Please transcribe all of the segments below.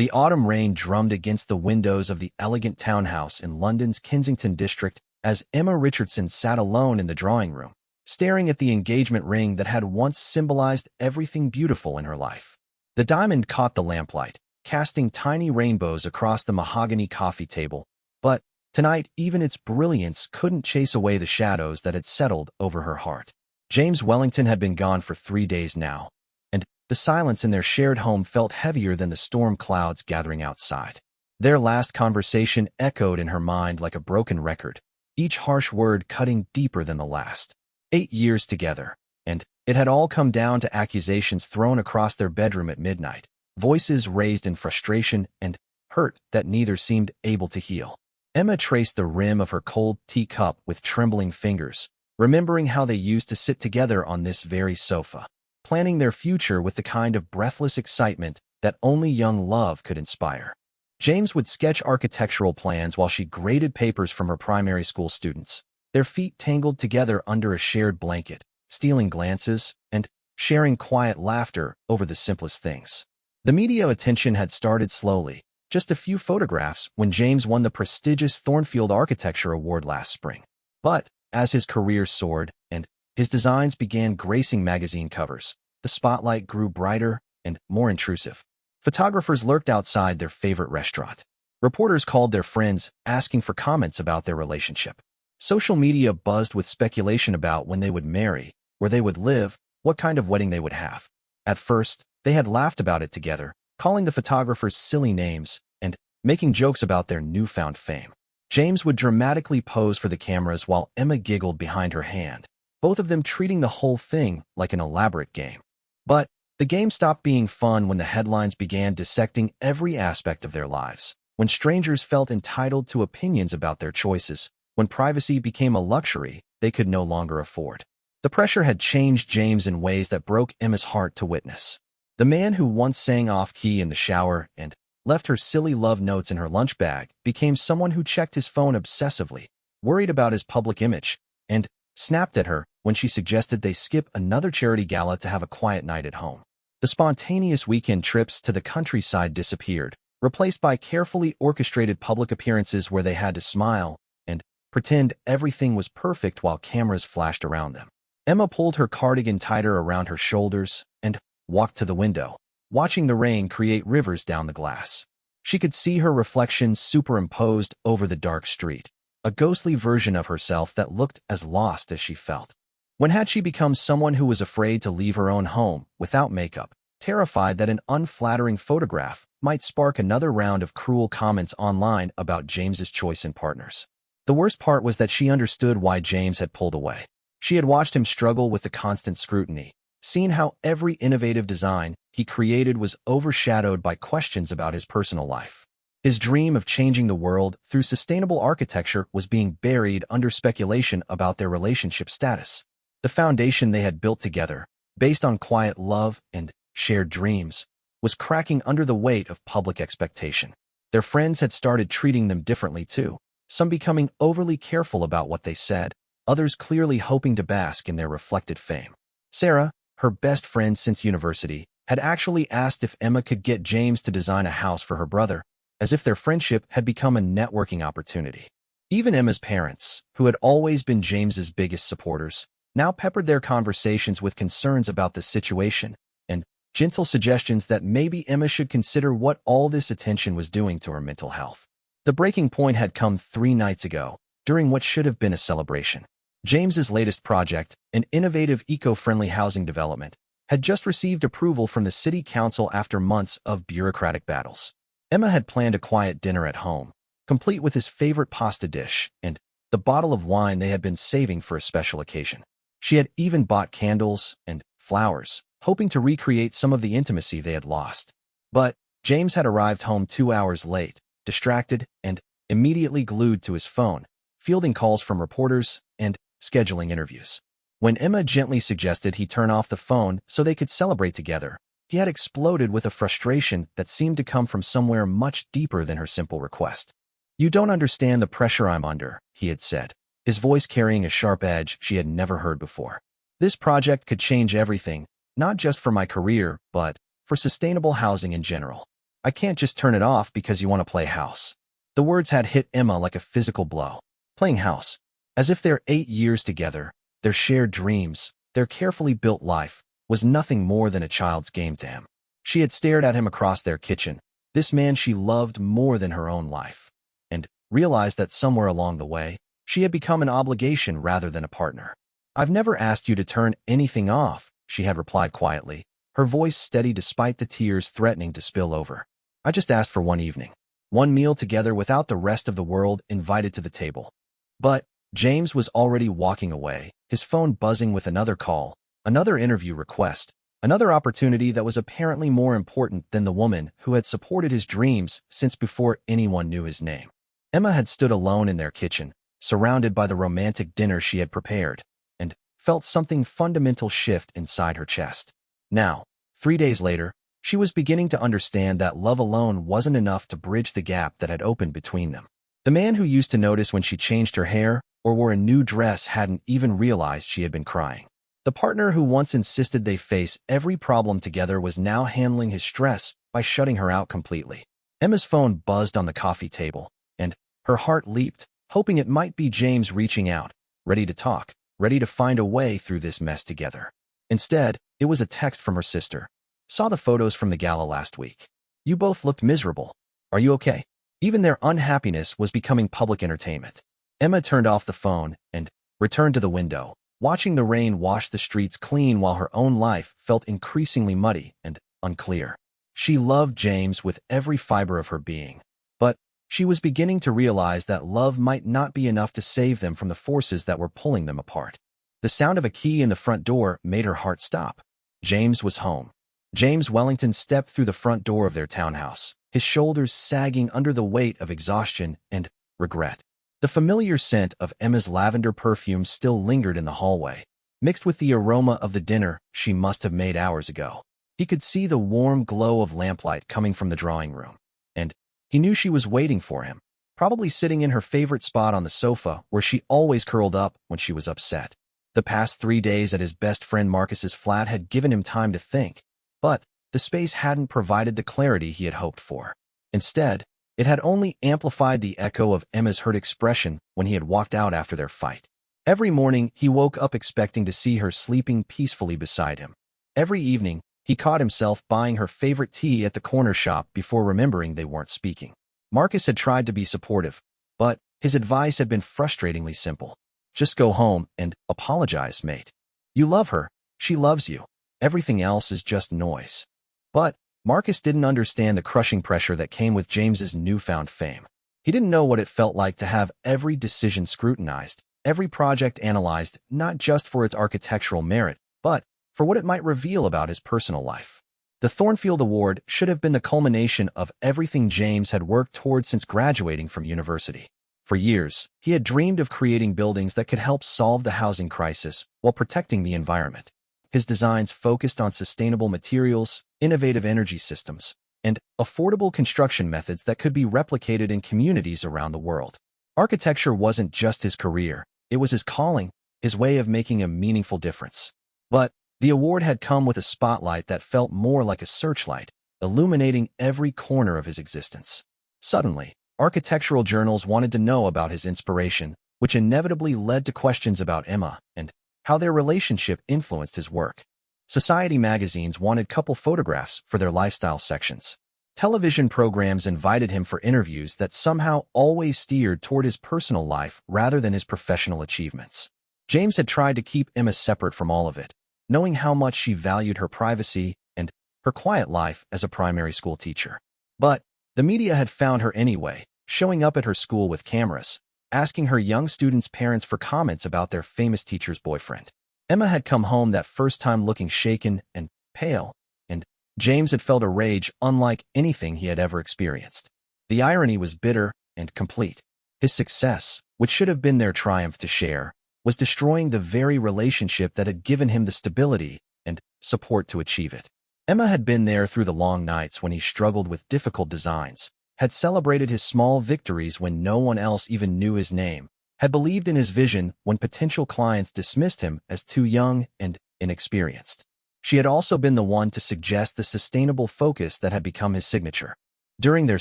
The autumn rain drummed against the windows of the elegant townhouse in London's Kensington district as Emma Richardson sat alone in the drawing room, staring at the engagement ring that had once symbolized everything beautiful in her life. The diamond caught the lamplight, casting tiny rainbows across the mahogany coffee table, but tonight even its brilliance couldn't chase away the shadows that had settled over her heart. James Wellington had been gone for 3 days now, and the silence in their shared home felt heavier than the storm clouds gathering outside. Their last conversation echoed in her mind like a broken record, each harsh word cutting deeper than the last. 8 years together, and it had all come down to accusations thrown across their bedroom at midnight, voices raised in frustration and hurt that neither seemed able to heal. Emma traced the rim of her cold teacup with trembling fingers, remembering how they used to sit together on this very sofa, planning their future with the kind of breathless excitement that only young love could inspire. James would sketch architectural plans while she graded papers from her primary school students, their feet tangled together under a shared blanket, stealing glances and sharing quiet laughter over the simplest things. The media attention had started slowly, just a few photographs when James won the prestigious Thornfield Architecture Award last spring. But as his career soared and his designs began gracing magazine covers, the spotlight grew brighter and more intrusive. Photographers lurked outside their favorite restaurant. Reporters called their friends, asking for comments about their relationship. Social media buzzed with speculation about when they would marry, where they would live, what kind of wedding they would have. At first, they had laughed about it together, calling the photographers silly names and making jokes about their newfound fame. James would dramatically pose for the cameras while Emma giggled behind her hand, both of them treating the whole thing like an elaborate game. But the game stopped being fun when the headlines began dissecting every aspect of their lives, when strangers felt entitled to opinions about their choices, when privacy became a luxury they could no longer afford. The pressure had changed James in ways that broke Emma's heart to witness. The man who once sang off-key in the shower and left her silly love notes in her lunch bag became someone who checked his phone obsessively, worried about his public image, and snapped at her when she suggested they skip another charity gala to have a quiet night at home. The spontaneous weekend trips to the countryside disappeared, replaced by carefully orchestrated public appearances where they had to smile and pretend everything was perfect while cameras flashed around them. Emma pulled her cardigan tighter around her shoulders and walked to the window, watching the rain create rivers down the glass. She could see her reflection superimposed over the dark street, a ghostly version of herself that looked as lost as she felt. When had she become someone who was afraid to leave her own home without makeup, terrified that an unflattering photograph might spark another round of cruel comments online about James's choice in partners? The worst part was that she understood why James had pulled away. She had watched him struggle with the constant scrutiny, seen how every innovative design he created was overshadowed by questions about his personal life. His dream of changing the world through sustainable architecture was being buried under speculation about their relationship status. The foundation they had built together, based on quiet love and shared dreams, was cracking under the weight of public expectation. Their friends had started treating them differently too, some becoming overly careful about what they said, others clearly hoping to bask in their reflected fame. Sarah, her best friend since university, had actually asked if Emma could get James to design a house for her brother, as if their friendship had become a networking opportunity. Even Emma's parents, who had always been James's biggest supporters, now peppered their conversations with concerns about the situation and gentle suggestions that maybe Emma should consider what all this attention was doing to her mental health. The breaking point had come 3 nights ago, during what should have been a celebration. James's latest project, an innovative eco-friendly housing development, had just received approval from the city council after months of bureaucratic battles. Emma had planned a quiet dinner at home, complete with his favorite pasta dish and the bottle of wine they had been saving for a special occasion. She had even bought candles and flowers, hoping to recreate some of the intimacy they had lost. But James had arrived home 2 hours late, distracted and immediately glued to his phone, fielding calls from reporters and scheduling interviews. When Emma gently suggested he turn off the phone so they could celebrate together, he had exploded with a frustration that seemed to come from somewhere much deeper than her simple request. "You don't understand the pressure I'm under," he had said, his voice carrying a sharp edge she had never heard before. "This project could change everything, not just for my career, but for sustainable housing in general." I can't just turn it off because you want to play house. The words had hit Emma like a physical blow. Playing house. As if their 8 years together, their shared dreams, their carefully built life, was nothing more than a child's game to him. She had stared at him across their kitchen, this man she loved more than her own life, and realized that somewhere along the way, she had become an obligation rather than a partner. I've never asked you to turn anything off, she had replied quietly, her voice steady despite the tears threatening to spill over. I just asked for one evening. One meal together without the rest of the world invited to the table. But James was already walking away, his phone buzzing with another call, another interview request, another opportunity that was apparently more important than the woman who had supported his dreams since before anyone knew his name. Emma had stood alone in their kitchen, surrounded by the romantic dinner she had prepared, and felt something fundamental shift inside her chest. Now, 3 days later, she was beginning to understand that love alone wasn't enough to bridge the gap that had opened between them. The man who used to notice when she changed her hair or wore a new dress hadn't even realized she had been crying. The partner who once insisted they face every problem together was now handling his stress by shutting her out completely. Emma's phone buzzed on the coffee table, and her heart leaped, hoping it might be James reaching out, ready to talk, ready to find a way through this mess together. Instead, it was a text from her sister. Saw the photos from the gala last week. You both looked miserable. Are you okay? Even their unhappiness was becoming public entertainment. Emma turned off the phone and returned to the window, watching the rain wash the streets clean while her own life felt increasingly muddy and unclear. She loved James with every fiber of her being, but she was beginning to realize that love might not be enough to save them from the forces that were pulling them apart. The sound of a key in the front door made her heart stop. James was home. James Wellington stepped through the front door of their townhouse, his shoulders sagging under the weight of exhaustion and regret. The familiar scent of Emma's lavender perfume still lingered in the hallway, mixed with the aroma of the dinner she must have made hours ago. He could see the warm glow of lamplight coming from the drawing room, and he knew she was waiting for him, probably sitting in her favorite spot on the sofa where she always curled up when she was upset. The past 3 days at his best friend Marcus's flat had given him time to think, but the space hadn't provided the clarity he had hoped for. Instead, it had only amplified the echo of Emma's hurt expression when he had walked out after their fight. Every morning, he woke up expecting to see her sleeping peacefully beside him. Every evening, he caught himself buying her favorite tea at the corner shop before remembering they weren't speaking. Marcus had tried to be supportive, but his advice had been frustratingly simple. Just go home and apologize, mate. You love her. She loves you. Everything else is just noise. But Marcus didn't understand the crushing pressure that came with James's newfound fame. He didn't know what it felt like to have every decision scrutinized, every project analyzed not just for its architectural merit, but for what it might reveal about his personal life. The Thornfield Award should have been the culmination of everything James had worked toward since graduating from university. For years, he had dreamed of creating buildings that could help solve the housing crisis while protecting the environment. His designs focused on sustainable materials, innovative energy systems, and affordable construction methods that could be replicated in communities around the world. Architecture wasn't just his career, it was his calling, his way of making a meaningful difference. But the award had come with a spotlight that felt more like a searchlight, illuminating every corner of his existence. Suddenly, architectural journals wanted to know about his inspiration, which inevitably led to questions about Emma and how their relationship influenced his work. Society magazines wanted couple photographs for their lifestyle sections. Television programs invited him for interviews that somehow always steered toward his personal life rather than his professional achievements. James had tried to keep Emma separate from all of it, knowing how much she valued her privacy and her quiet life as a primary school teacher. But the media had found her anyway, showing up at her school with cameras, asking her young students' parents for comments about their famous teacher's boyfriend. Emma had come home that first time looking shaken and pale, and James had felt a rage unlike anything he had ever experienced. The irony was bitter and complete. His success, which should have been their triumph to share, was destroying the very relationship that had given him the stability and support to achieve it. Emma had been there through the long nights when he struggled with difficult designs, had celebrated his small victories when no one else even knew his name, had believed in his vision when potential clients dismissed him as too young and inexperienced. She had also been the one to suggest the sustainable focus that had become his signature. During their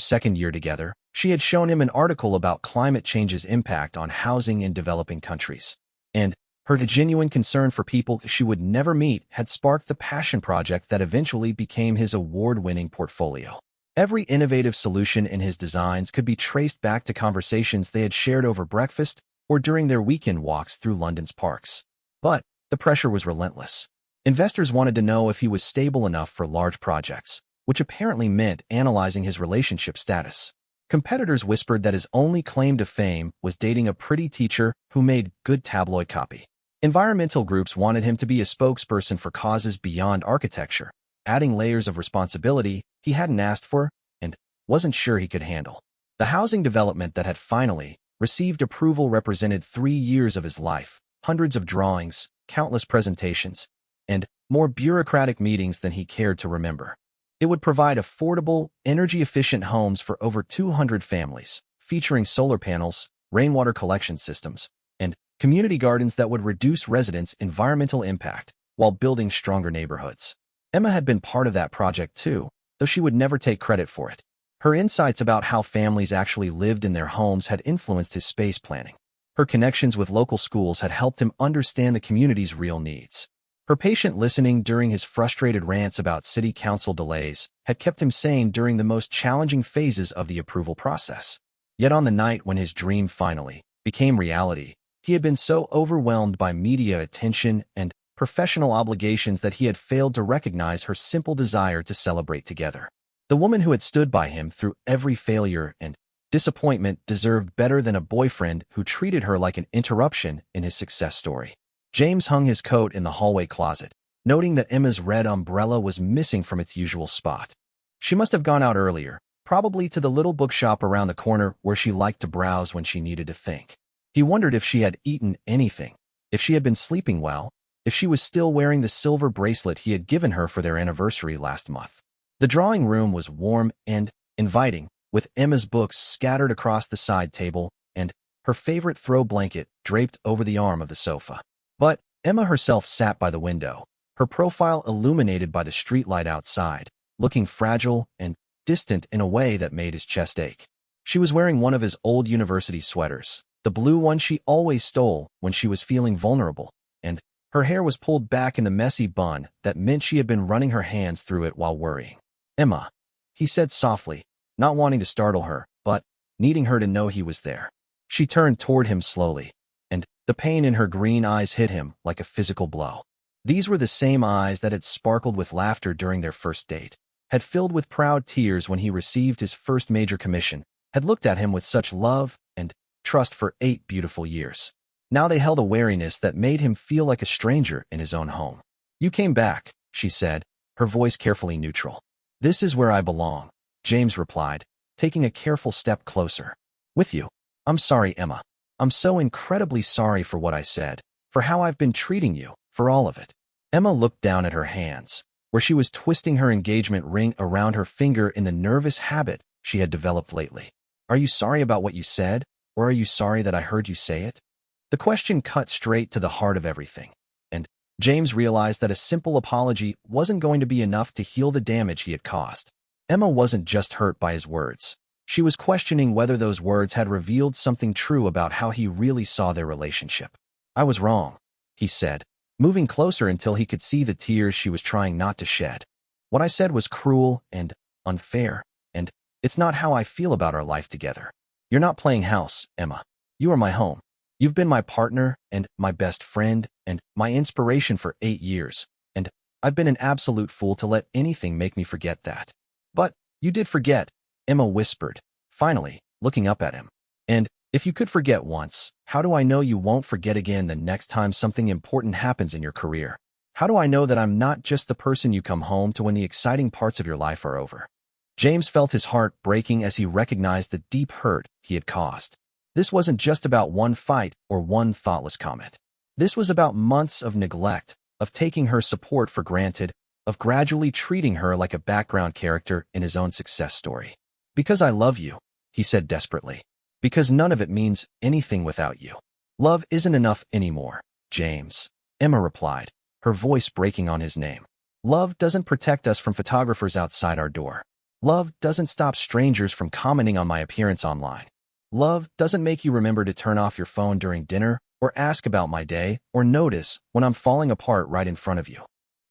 second year together, she had shown him an article about climate change's impact on housing in developing countries. And her genuine concern for people she would never meet had sparked the passion project that eventually became his award-winning portfolio. Every innovative solution in his designs could be traced back to conversations they had shared over breakfast or during their weekend walks through London's parks. But the pressure was relentless. Investors wanted to know if he was stable enough for large projects, which apparently meant analyzing his relationship status. Competitors whispered that his only claim to fame was dating a pretty teacher who made good tabloid copy. Environmental groups wanted him to be a spokesperson for causes beyond architecture, adding layers of responsibility he hadn't asked for and wasn't sure he could handle. The housing development that had finally received approval represented 3 years of his life, hundreds of drawings, countless presentations, and more bureaucratic meetings than he cared to remember. It would provide affordable, energy-efficient homes for over 200 families, featuring solar panels, rainwater collection systems, and community gardens that would reduce residents' environmental impact while building stronger neighborhoods. Emma had been part of that project too, though she would never take credit for it. Her insights about how families actually lived in their homes had influenced his space planning. Her connections with local schools had helped him understand the community's real needs. Her patient listening during his frustrated rants about city council delays had kept him sane during the most challenging phases of the approval process. Yet on the night when his dream finally became reality, he had been so overwhelmed by media attention and professional obligations that he had failed to recognize her simple desire to celebrate together. The woman who had stood by him through every failure and disappointment deserved better than a boyfriend who treated her like an interruption in his success story. James hung his coat in the hallway closet, noting that Emma's red umbrella was missing from its usual spot. She must have gone out earlier, probably to the little bookshop around the corner where she liked to browse when she needed to think. He wondered if she had eaten anything, if she had been sleeping well, if she was still wearing the silver bracelet he had given her for their anniversary last month. The drawing room was warm and inviting, with Emma's books scattered across the side table and her favorite throw blanket draped over the arm of the sofa. But Emma herself sat by the window, her profile illuminated by the streetlight outside, looking fragile and distant in a way that made his chest ache. She was wearing one of his old university sweaters, the blue one she always stole when she was feeling vulnerable, and her hair was pulled back in the messy bun that meant she had been running her hands through it while worrying. "Emma," he said softly, not wanting to startle her, but needing her to know he was there. She turned toward him slowly, and the pain in her green eyes hit him like a physical blow. These were the same eyes that had sparkled with laughter during their first date, had filled with proud tears when he received his first major commission, had looked at him with such love and trust for 8 beautiful years. Now they held a wariness that made him feel like a stranger in his own home. "You came back," she said, her voice carefully neutral. "This is where I belong," James replied, taking a careful step closer. "With you." "I'm sorry, Emma. I'm so incredibly sorry for what I said, for how I've been treating you, for all of it." Emma looked down at her hands, where she was twisting her engagement ring around her finger in the nervous habit she had developed lately. "Are you sorry about what you said, or are you sorry that I heard you say it?" The question cut straight to the heart of everything, and James realized that a simple apology wasn't going to be enough to heal the damage he had caused. Emma wasn't just hurt by his words. She was questioning whether those words had revealed something true about how he really saw their relationship. "I was wrong," he said, moving closer until he could see the tears she was trying not to shed. "What I said was cruel and unfair, and it's not how I feel about our life together. You're not playing house, Emma. You are my home. You've been my partner and my best friend and my inspiration for 8 years, and I've been an absolute fool to let anything make me forget that." "But you did forget," Emma whispered, finally, looking up at him. "And if you could forget once, how do I know you won't forget again the next time something important happens in your career? How do I know that I'm not just the person you come home to when the exciting parts of your life are over?" James felt his heart breaking as he recognized the deep hurt he had caused. This wasn't just about one fight or one thoughtless comment. This was about months of neglect, of taking her support for granted, of gradually treating her like a background character in his own success story. "Because I love you," he said desperately. "Because none of it means anything without you." "Love isn't enough anymore, James," Emma replied, her voice breaking on his name. "Love doesn't protect us from photographers outside our door. Love doesn't stop strangers from commenting on my appearance online. Love doesn't make you remember to turn off your phone during dinner or ask about my day or notice when I'm falling apart right in front of you.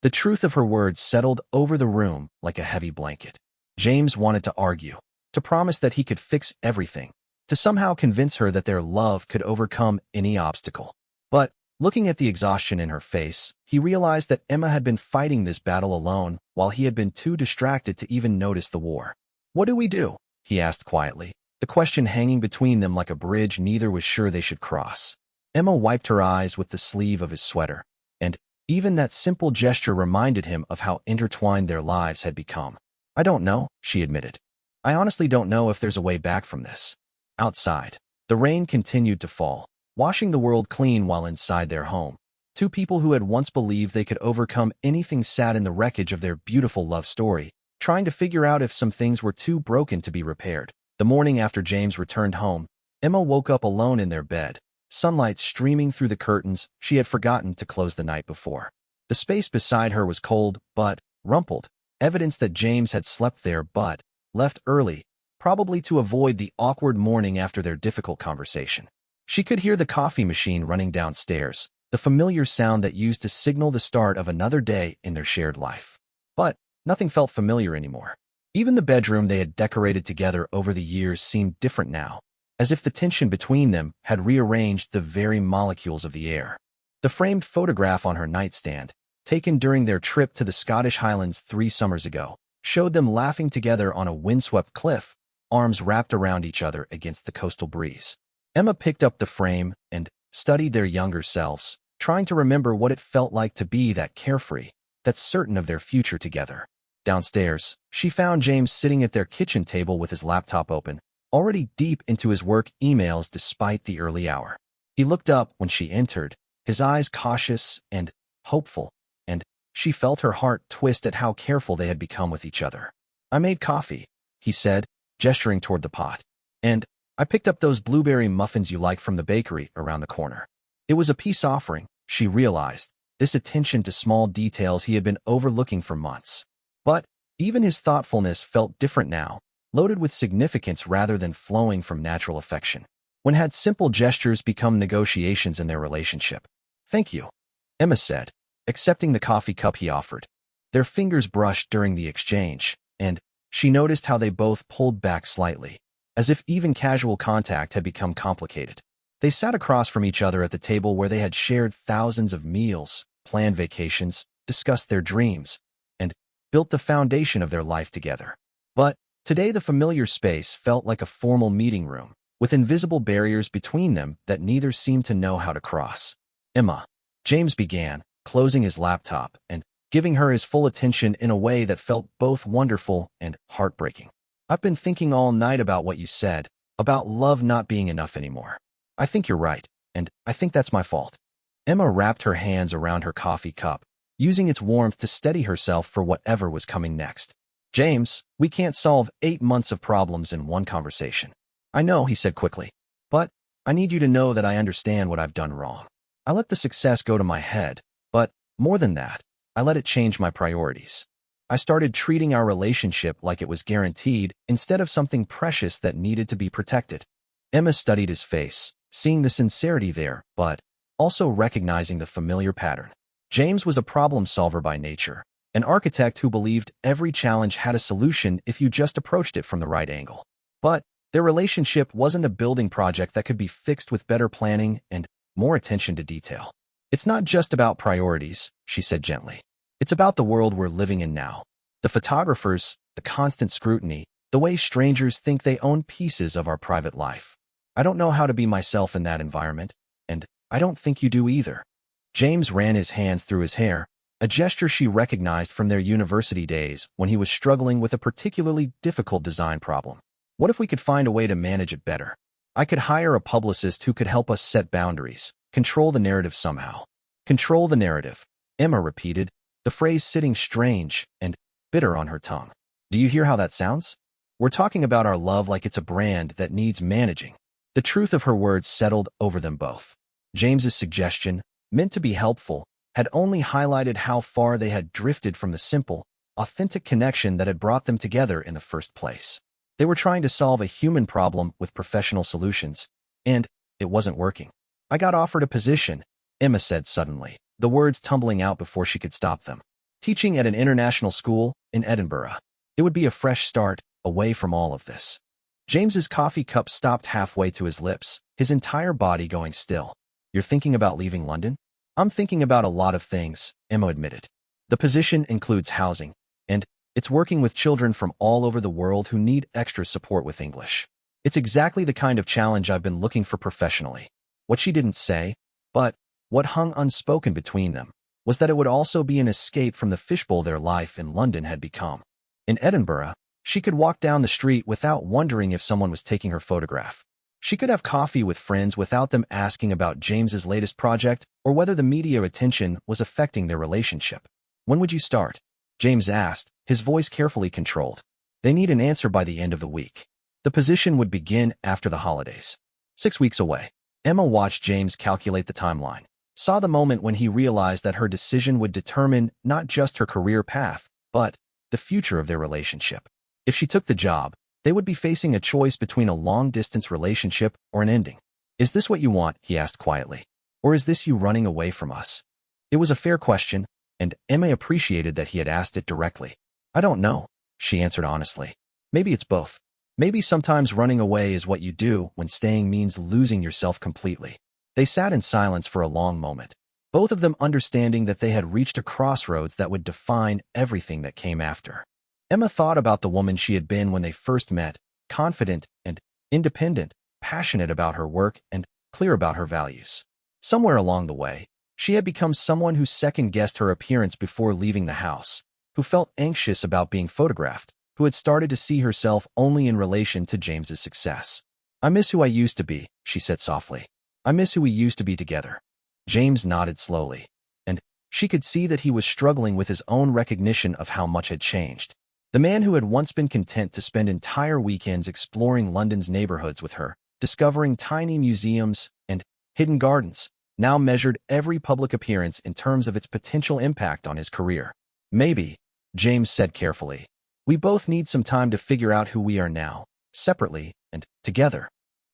The truth of her words settled over the room like a heavy blanket. James wanted to argue, to promise that he could fix everything, to somehow convince her that their love could overcome any obstacle. But, looking at the exhaustion in her face, he realized that Emma had been fighting this battle alone while he had been too distracted to even notice the war. "What do we do?" he asked quietly, the question hanging between them like a bridge neither was sure they should cross. Emma wiped her eyes with the sleeve of his sweater, and even that simple gesture reminded him of how intertwined their lives had become. "I don't know," she admitted. "I honestly don't know if there's a way back from this." Outside, the rain continued to fall, washing the world clean while inside their home. Two people who had once believed they could overcome anything sat in the wreckage of their beautiful love story, trying to figure out if some things were too broken to be repaired. The morning after James returned home, Emma woke up alone in their bed, sunlight streaming through the curtains she had forgotten to close the night before. The space beside her was cold, but rumpled, evidence that James had slept there but left early, probably to avoid the awkward morning after their difficult conversation. She could hear the coffee machine running downstairs, the familiar sound that used to signal the start of another day in their shared life. But nothing felt familiar anymore. Even the bedroom they had decorated together over the years seemed different now, as if the tension between them had rearranged the very molecules of the air. The framed photograph on her nightstand, taken during their trip to the Scottish Highlands 3 summers ago, showed them laughing together on a windswept cliff, arms wrapped around each other against the coastal breeze. Emma picked up the frame and studied their younger selves, trying to remember what it felt like to be that carefree, that certain of their future together. Downstairs, she found James sitting at their kitchen table with his laptop open, already deep into his work emails despite the early hour. He looked up when she entered, his eyes cautious and hopeful, and she felt her heart twist at how careful they had become with each other. "I made coffee," he said, gesturing toward the pot. "And I picked up those blueberry muffins you like from the bakery around the corner." It was a peace offering, she realized, this attention to small details he had been overlooking for months. But even his thoughtfulness felt different now, loaded with significance rather than flowing from natural affection. When had simple gestures become negotiations in their relationship? "Thank you," Emma said, accepting the coffee cup he offered. Their fingers brushed during the exchange, and she noticed how they both pulled back slightly, as if even casual contact had become complicated. They sat across from each other at the table where they had shared thousands of meals, planned vacations, discussed their dreams, and built the foundation of their life together. But today the familiar space felt like a formal meeting room, with invisible barriers between them that neither seemed to know how to cross. "Emma," James began, closing his laptop and giving her his full attention in a way that felt both wonderful and heartbreaking. "I've been thinking all night about what you said, about love not being enough anymore. I think you're right, and I think that's my fault." Emma wrapped her hands around her coffee cup, using its warmth to steady herself for whatever was coming next. "James, we can't solve 8 months of problems in one conversation." "I know," he said quickly, "but I need you to know that I understand what I've done wrong. I let the success go to my head, but more than that, I let it change my priorities. I started treating our relationship like it was guaranteed instead of something precious that needed to be protected." Emma studied his face, seeing the sincerity there, but also recognizing the familiar pattern. James was a problem solver by nature, an architect who believed every challenge had a solution if you just approached it from the right angle. But their relationship wasn't a building project that could be fixed with better planning and more attention to detail. "It's not just about priorities," she said gently. "It's about the world we're living in now. The photographers, the constant scrutiny, the way strangers think they own pieces of our private life. I don't know how to be myself in that environment, and I don't think you do either." James ran his hands through his hair, a gesture she recognized from their university days when he was struggling with a particularly difficult design problem. "What if we could find a way to manage it better? I could hire a publicist who could help us set boundaries, control the narrative somehow." "Control the narrative," Emma repeated, the phrase sitting strange and bitter on her tongue. "Do you hear how that sounds? We're talking about our love like it's a brand that needs managing." The truth of her words settled over them both. James's suggestion, meant to be helpful, had only highlighted how far they had drifted from the simple, authentic connection that had brought them together in the first place. They were trying to solve a human problem with professional solutions, and it wasn't working. I got offered a position, Emma said suddenly, the words tumbling out before she could stop them. Teaching at an international school in Edinburgh. It would be a fresh start, away from all of this. James's coffee cup stopped halfway to his lips, his entire body going still. You're thinking about leaving London? I'm thinking about a lot of things, Emma admitted. The position includes housing, and it's working with children from all over the world who need extra support with English. It's exactly the kind of challenge I've been looking for professionally. What she didn't say, but what hung unspoken between them, was that it would also be an escape from the fishbowl their life in London had become. In Edinburgh, she could walk down the street without wondering if someone was taking her photograph. She could have coffee with friends without them asking about James's latest project or whether the media attention was affecting their relationship. When would you start? James asked, his voice carefully controlled. They need an answer by the end of the week. The position would begin after the holidays. 6 weeks away. Emma watched James calculate the timeline, saw the moment when he realized that her decision would determine not just her career path, but the future of their relationship. If she took the job, they would be facing a choice between a long-distance relationship or an ending. Is this what you want? He asked quietly. Or is this you running away from us? It was a fair question, and Emma appreciated that he had asked it directly. I don't know, she answered honestly. Maybe it's both. Maybe sometimes running away is what you do when staying means losing yourself completely. They sat in silence for a long moment, both of them understanding that they had reached a crossroads that would define everything that came after. Emma thought about the woman she had been when they first met, confident and independent, passionate about her work and clear about her values. Somewhere along the way, she had become someone who second-guessed her appearance before leaving the house, who felt anxious about being photographed, who had started to see herself only in relation to James's success. I miss who I used to be, she said softly. I miss who we used to be together. James nodded slowly, and she could see that he was struggling with his own recognition of how much had changed. The man who had once been content to spend entire weekends exploring London's neighborhoods with her, discovering tiny museums and hidden gardens, now measured every public appearance in terms of its potential impact on his career. Maybe, James said carefully, we both need some time to figure out who we are now, separately and together.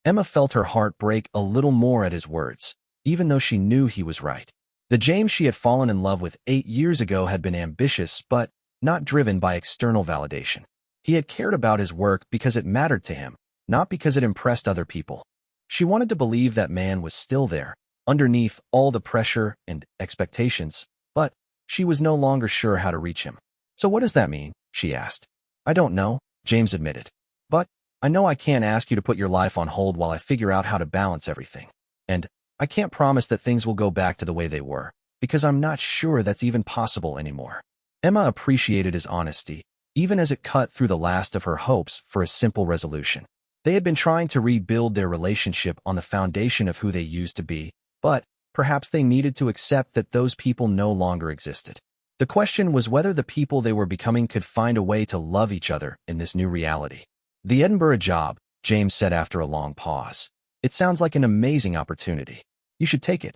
Emma felt her heart break a little more at his words, even though she knew he was right. The James she had fallen in love with 8 years ago had been ambitious, but not driven by external validation. He had cared about his work because it mattered to him, not because it impressed other people. She wanted to believe that man was still there, underneath all the pressure and expectations, but she was no longer sure how to reach him. So what does that mean? She asked. I don't know, James admitted. But I know I can't ask you to put your life on hold while I figure out how to balance everything. And I can't promise that things will go back to the way they were, because I'm not sure that's even possible anymore. Emma appreciated his honesty, even as it cut through the last of her hopes for a simple resolution. They had been trying to rebuild their relationship on the foundation of who they used to be, but perhaps they needed to accept that those people no longer existed. The question was whether the people they were becoming could find a way to love each other in this new reality. The Edinburgh job, James said after a long pause. It sounds like an amazing opportunity. You should take it.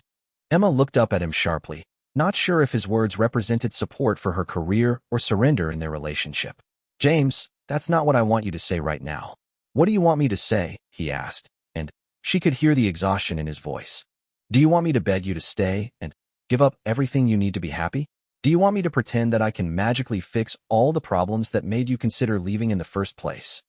Emma looked up at him sharply, not sure if his words represented support for her career or surrender in their relationship. James, that's not what I want you to say right now. What do you want me to say? He asked, and she could hear the exhaustion in his voice. Do you want me to beg you to stay and give up everything you need to be happy? Do you want me to pretend that I can magically fix all the problems that made you consider leaving in the first place?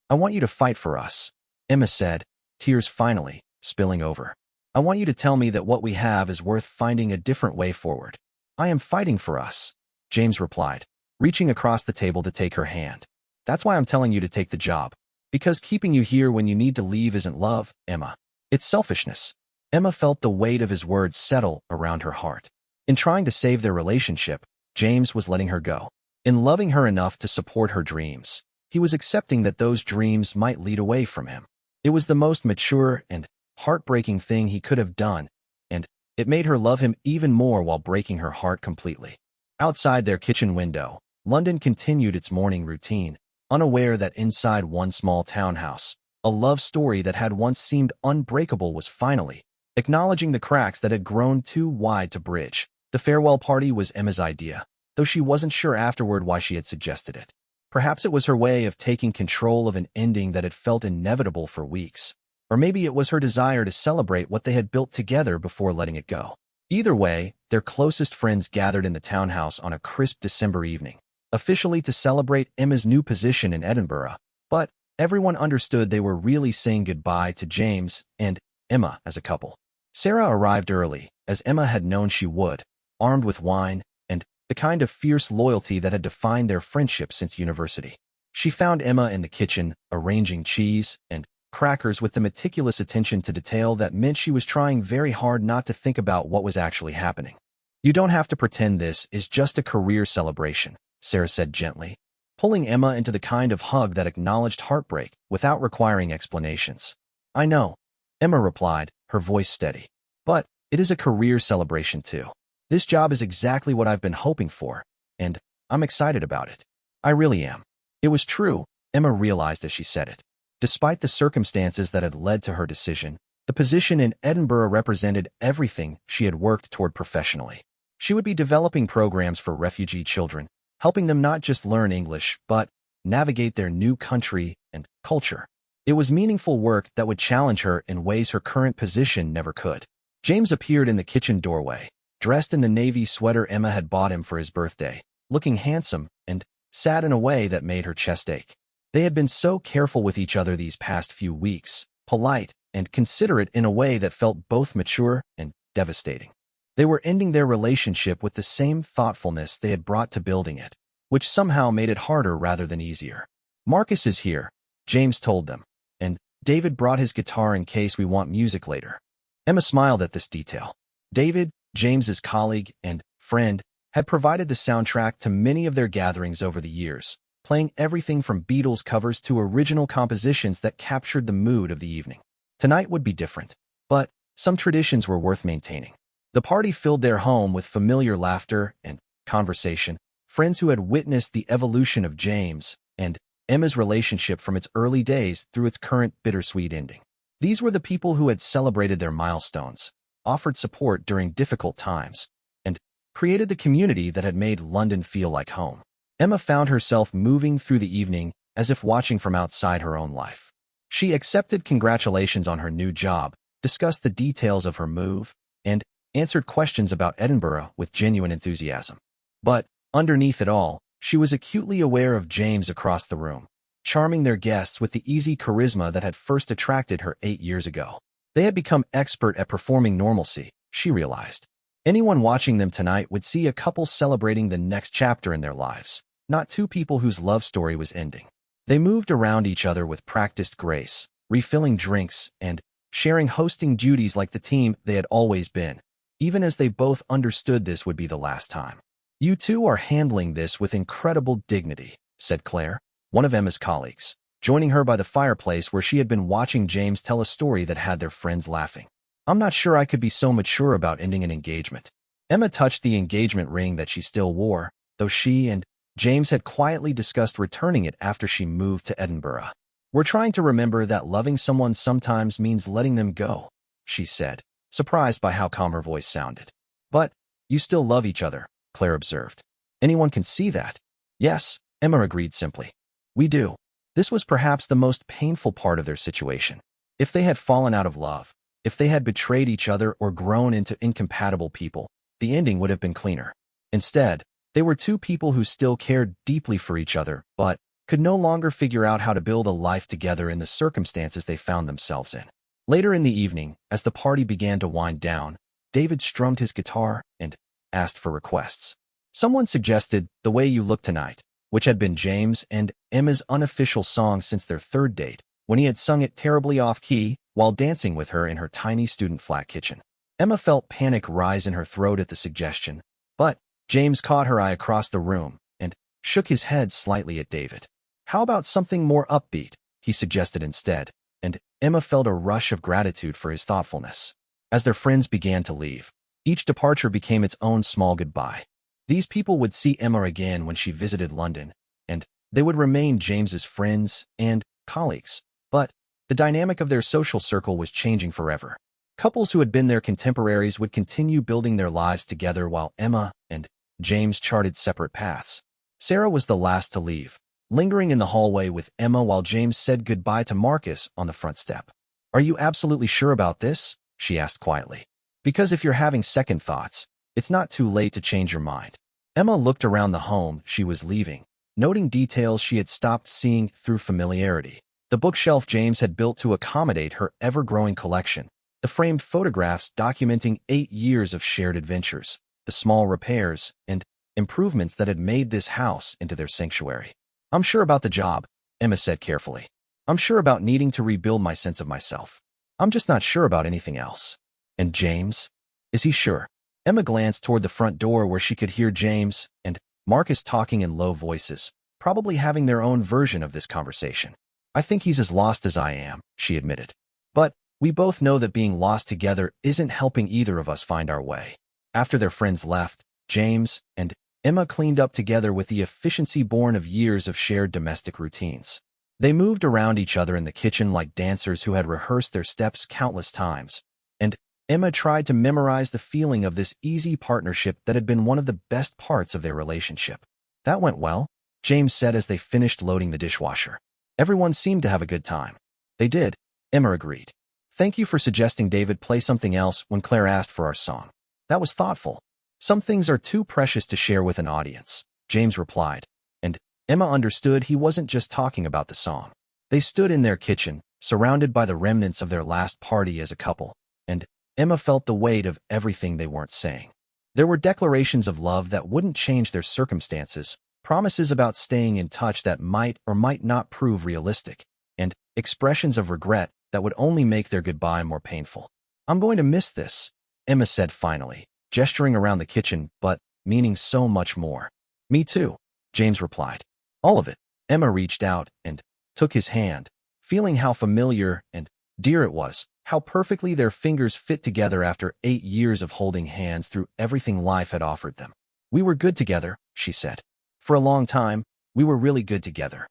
I want you to fight for us, Emma said, tears finally spilling over. I want you to tell me that what we have is worth finding a different way forward. I am fighting for us, James replied, reaching across the table to take her hand. That's why I'm telling you to take the job. Because keeping you here when you need to leave isn't love, Emma. It's selfishness. Emma felt the weight of his words settle around her heart. In trying to save their relationship, James was letting her go. In loving her enough to support her dreams, he was accepting that those dreams might lead away from him. It was the most mature and heartbreaking thing he could have done, and it made her love him even more while breaking her heart completely. Outside their kitchen window, London continued its morning routine, unaware that inside one small townhouse, a love story that had once seemed unbreakable was finally acknowledging the cracks that had grown too wide to bridge. The farewell party was Emma's idea. though she wasn't sure afterward why she had suggested it. Perhaps it was her way of taking control of an ending that had felt inevitable for weeks. Or maybe it was her desire to celebrate what they had built together before letting it go. Either way, their closest friends gathered in the townhouse on a crisp December evening, officially to celebrate Emma's new position in Edinburgh. But everyone understood they were really saying goodbye to James and Emma as a couple. Sarah arrived early, as Emma had known she would, armed with wine and the kind of fierce loyalty that had defined their friendship since university. She found Emma in the kitchen, arranging cheese and crackers with the meticulous attention to detail that meant she was trying very hard not to think about what was actually happening. "You don't have to pretend this is just a career celebration," Sarah said gently, pulling Emma into the kind of hug that acknowledged heartbreak without requiring explanations. "I know," Emma replied, her voice steady. "But it is a career celebration too. This job is exactly what I've been hoping for, and I'm excited about it. I really am." It was true, Emma realized as she said it. Despite the circumstances that had led to her decision, the position in Edinburgh represented everything she had worked toward professionally. She would be developing programs for refugee children, helping them not just learn English, but navigate their new country and culture. It was meaningful work that would challenge her in ways her current position never could. James appeared in the kitchen doorway, dressed in the navy sweater Emma had bought him for his birthday, looking handsome and sad in a way that made her chest ache. They had been so careful with each other these past few weeks, polite and considerate in a way that felt both mature and devastating. They were ending their relationship with the same thoughtfulness they had brought to building it, which somehow made it harder rather than easier. "Marcus is here," James told them, "and David brought his guitar in case we want music later." Emma smiled at this detail. David, James's colleague and friend, had provided the soundtrack to many of their gatherings over the years, playing everything from Beatles covers to original compositions that captured the mood of the evening. Tonight would be different, but some traditions were worth maintaining. The party filled their home with familiar laughter and conversation, friends who had witnessed the evolution of James and Emma's relationship from its early days through its current bittersweet ending. These were the people who had celebrated their milestones, offered support during difficult times, and created the community that had made London feel like home. Emma found herself moving through the evening as if watching from outside her own life. She accepted congratulations on her new job, discussed the details of her move, and answered questions about Edinburgh with genuine enthusiasm. But underneath it all, she was acutely aware of James across the room, charming their guests with the easy charisma that had first attracted her 8 years ago. They had become expert at performing normalcy, she realized. Anyone watching them tonight would see a couple celebrating the next chapter in their lives, not two people whose love story was ending. They moved around each other with practiced grace, refilling drinks and sharing hosting duties like the team they had always been, even as they both understood this would be the last time. "You two are handling this with incredible dignity," said Claire, one of Emma's colleagues, joining her by the fireplace where she had been watching James tell a story that had their friends laughing. "I'm not sure I could be so mature about ending an engagement." Emma touched the engagement ring that she still wore, though she and James had quietly discussed returning it after she moved to Edinburgh. "We're trying to remember that loving someone sometimes means letting them go," she said, surprised by how calm her voice sounded. "But you still love each other," Claire observed. "Anyone can see that." "Yes," Emma agreed simply. "We do." This was perhaps the most painful part of their situation. If they had fallen out of love, if they had betrayed each other or grown into incompatible people, the ending would have been cleaner. Instead, they were two people who still cared deeply for each other, but could no longer figure out how to build a life together in the circumstances they found themselves in. Later in the evening, as the party began to wind down, David strummed his guitar and asked for requests. Someone suggested "The Way You Look Tonight," which had been James and Emma's unofficial song since their third date, when he had sung it terribly off-key while dancing with her in her tiny student flat kitchen. Emma felt panic rise in her throat at the suggestion, but James caught her eye across the room and shook his head slightly at David. "How about something more upbeat?" he suggested instead, and Emma felt a rush of gratitude for his thoughtfulness. As their friends began to leave, each departure became its own small goodbye. These people would see Emma again when she visited London, and they would remain James's friends and colleagues. But the dynamic of their social circle was changing forever. Couples who had been their contemporaries would continue building their lives together while Emma and James charted separate paths. Sarah was the last to leave, lingering in the hallway with Emma while James said goodbye to Marcus on the front step. "Are you absolutely sure about this?" she asked quietly. "Because if you're having second thoughts, it's not too late to change your mind." Emma looked around the home she was leaving, noting details she had stopped seeing through familiarity. The bookshelf James had built to accommodate her ever-growing collection, the framed photographs documenting 8 years of shared adventures, the small repairs and improvements that had made this house into their sanctuary. "I'm sure about the job," Emma said carefully. "I'm sure about needing to rebuild my sense of myself. I'm just not sure about anything else." "And James? Is he sure?" Emma glanced toward the front door where she could hear James and Marcus talking in low voices, probably having their own version of this conversation. "I think he's as lost as I am," she admitted. "But we both know that being lost together isn't helping either of us find our way." After their friends left, James and Emma cleaned up together with the efficiency born of years of shared domestic routines. They moved around each other in the kitchen like dancers who had rehearsed their steps countless times, and Emma tried to memorize the feeling of this easy partnership that had been one of the best parts of their relationship. "That went well," James said as they finished loading the dishwasher. "Everyone seemed to have a good time." "They did," Emma agreed. "Thank you for suggesting David play something else when Claire asked for our song. That was thoughtful." "Some things are too precious to share with an audience," James replied, and Emma understood he wasn't just talking about the song. They stood in their kitchen, surrounded by the remnants of their last party as a couple, and Emma felt the weight of everything they weren't saying. There were declarations of love that wouldn't change their circumstances, promises about staying in touch that might or might not prove realistic, and expressions of regret that would only make their goodbye more painful. "I'm going to miss this," Emma said finally, gesturing around the kitchen, but meaning so much more. "Me too," James replied. "All of it." Emma reached out and took his hand, feeling how familiar and dear it was, how perfectly their fingers fit together after 8 years of holding hands through everything life had offered them. "We were good together," she said. "For a long time, we were really good together."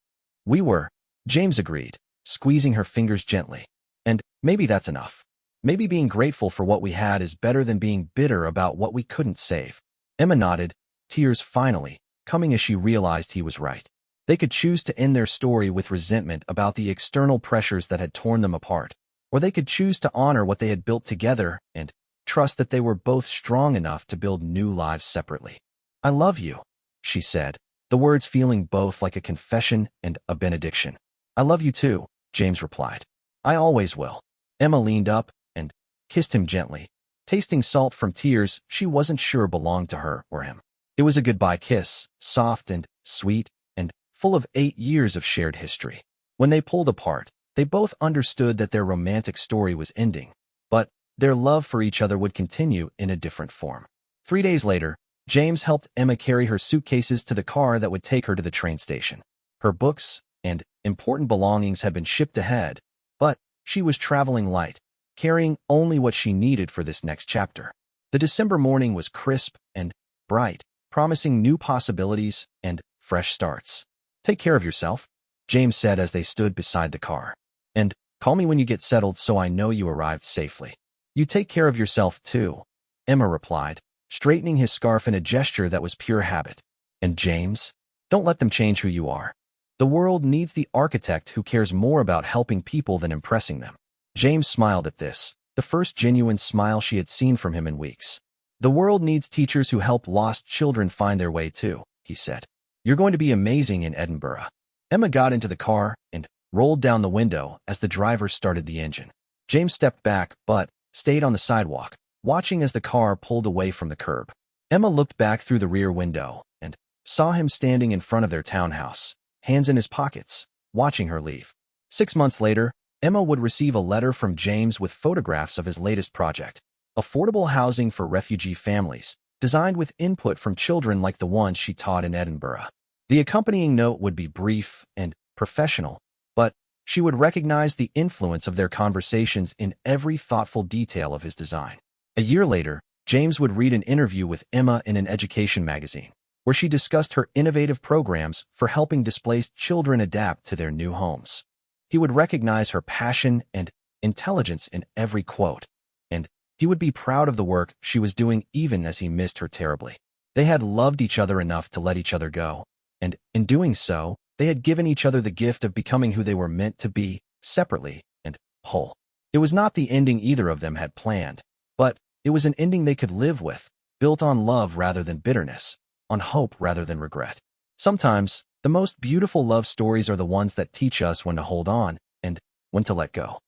"We were," James agreed, squeezing her fingers gently. "And maybe that's enough. Maybe being grateful for what we had is better than being bitter about what we couldn't save." Emma nodded, tears finally coming as she realized he was right. They could choose to end their story with resentment about the external pressures that had torn them apart, or they could choose to honor what they had built together and trust that they were both strong enough to build new lives separately. "I love you," she said, the words feeling both like a confession and a benediction. "I love you too," James replied. "I always will." Emma leaned up and kissed him gently, tasting salt from tears she wasn't sure belonged to her or him. It was a goodbye kiss, soft and sweet, and full of 8 years of shared history. When they pulled apart, they both understood that their romantic story was ending, but their love for each other would continue in a different form. 3 days later, James helped Emma carry her suitcases to the car that would take her to the train station. Her books and important belongings had been shipped ahead, but she was traveling light, carrying only what she needed for this next chapter. The December morning was crisp and bright, promising new possibilities and fresh starts. "Take care of yourself," James said as they stood beside the car. "And call me when you get settled so I know you arrived safely." "You take care of yourself too," Emma replied, straightening his scarf in a gesture that was pure habit. "And James, don't let them change who you are. The world needs the architect who cares more about helping people than impressing them." James smiled at this, the first genuine smile she had seen from him in weeks. "The world needs teachers who help lost children find their way too," he said. "You're going to be amazing in Edinburgh." Emma got into the car and rolled down the window as the driver started the engine. James stepped back but stayed on the sidewalk, watching as the car pulled away from the curb. Emma looked back through the rear window and saw him standing in front of their townhouse, hands in his pockets, watching her leave. 6 months later, Emma would receive a letter from James with photographs of his latest project, affordable housing for refugee families, designed with input from children like the ones she taught in Edinburgh. The accompanying note would be brief and professional, but she would recognize the influence of their conversations in every thoughtful detail of his design. A year later, James would read an interview with Emma in an education magazine, where she discussed her innovative programs for helping displaced children adapt to their new homes. He would recognize her passion and intelligence in every quote, and he would be proud of the work she was doing even as he missed her terribly. They had loved each other enough to let each other go, and in doing so, they had given each other the gift of becoming who they were meant to be, separately and whole. It was not the ending either of them had planned, but it was an ending they could live with, built on love rather than bitterness, on hope rather than regret. Sometimes, the most beautiful love stories are the ones that teach us when to hold on and when to let go.